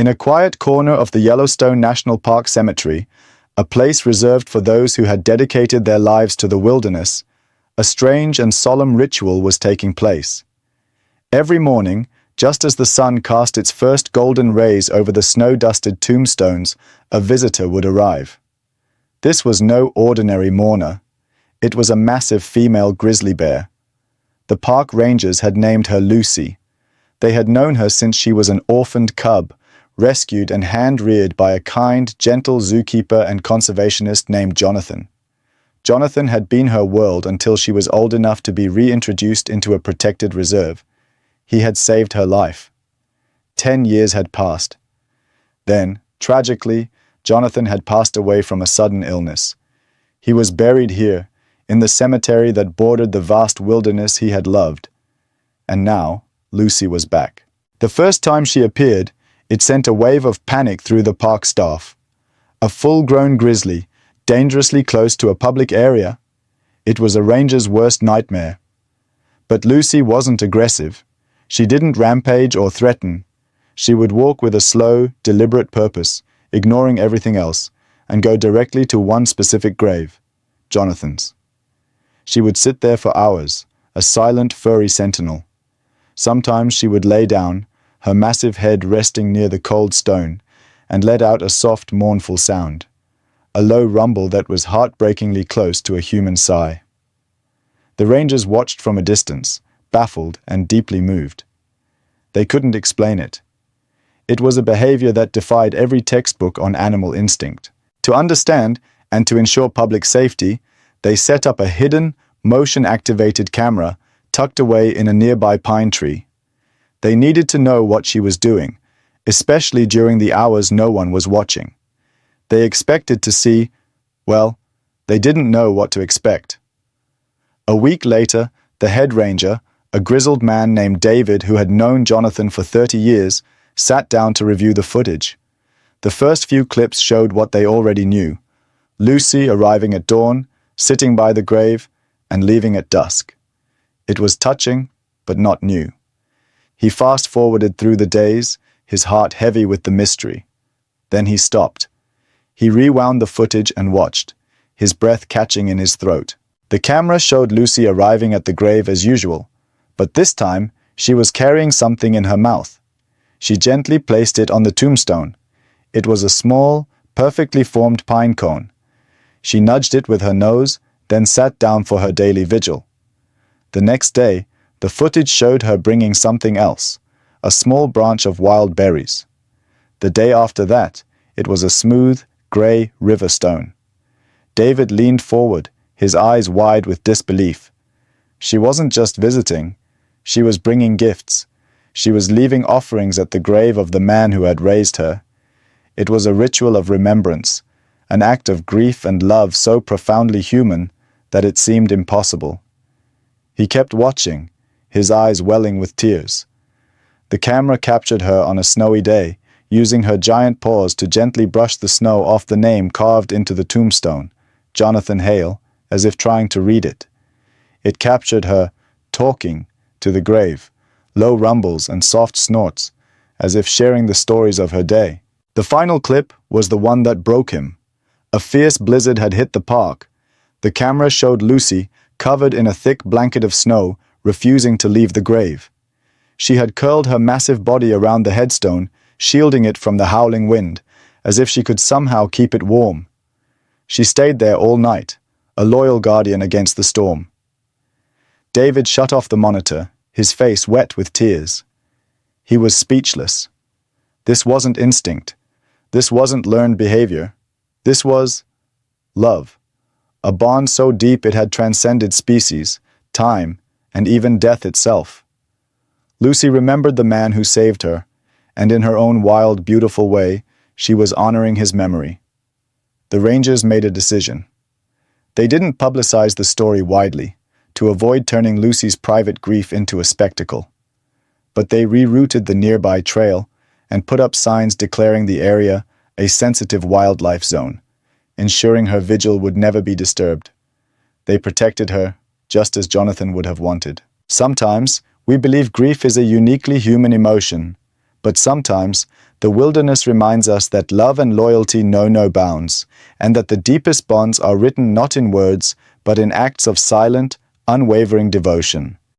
In a quiet corner of the Yellowstone National Park Cemetery, a place reserved for those who had dedicated their lives to the wilderness, a strange and solemn ritual was taking place. Every morning, just as the sun cast its first golden rays over the snow-dusted tombstones, a visitor would arrive. This was no ordinary mourner. It was a massive female grizzly bear. The park rangers had named her Lucy. They had known her since she was an orphaned cub, rescued and hand-reared by a kind, gentle zookeeper and conservationist named Jonathan. Jonathan had been her world until she was old enough to be reintroduced into a protected reserve. He had saved her life. 10 years had passed. Then, tragically, Jonathan had passed away from a sudden illness. He was buried here, in the cemetery that bordered the vast wilderness he had loved. And now, Lucy was back. The first time she appeared, it sent a wave of panic through the park staff. A full-grown grizzly, dangerously close to a public area. It was a ranger's worst nightmare. But Lucy wasn't aggressive. She didn't rampage or threaten. She would walk with a slow, deliberate purpose, ignoring everything else, and go directly to one specific grave, Jonathan's. She would sit there for hours, a silent, furry sentinel. Sometimes she would lay down, her massive head resting near the cold stone, and let out a soft, mournful sound, a low rumble that was heartbreakingly close to a human sigh. The rangers watched from a distance, baffled and deeply moved. They couldn't explain it. It was a behavior that defied every textbook on animal instinct. To understand, and to ensure public safety, they set up a hidden, motion-activated camera tucked away in a nearby pine tree. They needed to know what she was doing, especially during the hours no one was watching. They expected to see, well, they didn't know what to expect. A week later, the head ranger, a grizzled man named David who had known Jonathan for 30 years, sat down to review the footage. The first few clips showed what they already knew: Lucy arriving at dawn, sitting by the grave, and leaving at dusk. It was touching, but not new. He fast-forwarded through the days, his heart heavy with the mystery. Then he stopped. He rewound the footage and watched, his breath catching in his throat. The camera showed Lucy arriving at the grave as usual, but this time she was carrying something in her mouth. She gently placed it on the tombstone. It was a small, perfectly formed pine cone. She nudged it with her nose, then sat down for her daily vigil. The next day, the footage showed her bringing something else, a small branch of wild berries. The day after that, it was a smooth, gray river stone. David leaned forward, his eyes wide with disbelief. She wasn't just visiting. She was bringing gifts. She was leaving offerings at the grave of the man who had raised her. It was a ritual of remembrance, an act of grief and love so profoundly human that it seemed impossible. He kept watching, his eyes welling with tears. The camera captured her on a snowy day, using her giant paws to gently brush the snow off the name carved into the tombstone, Jonathan Hale, as if trying to read it. It captured her talking to the grave, low rumbles and soft snorts, as if sharing the stories of her day. The final clip was the one that broke him. A fierce blizzard had hit the park. The camera showed Lucy, covered in a thick blanket of snow, refusing to leave the grave. She had curled her massive body around the headstone, shielding it from the howling wind, as if she could somehow keep it warm. She stayed there all night, a loyal guardian against the storm. David shut off the monitor, his face wet with tears. He was speechless. This wasn't instinct. This wasn't learned behavior. This was love. A bond so deep it had transcended species, time, and even death itself. Lucy remembered the man who saved her, and in her own wild, beautiful way, she was honoring his memory. The Rangers made a decision. They didn't publicize the story widely, to avoid turning Lucy's private grief into a spectacle. But they rerouted the nearby trail and put up signs declaring the area a sensitive wildlife zone, ensuring her vigil would never be disturbed. They protected her, just as Jonathan would have wanted. Sometimes, we believe grief is a uniquely human emotion, but sometimes, The wilderness reminds us that love and loyalty know no bounds, and that the deepest bonds are written not in words, but in acts of silent, unwavering devotion.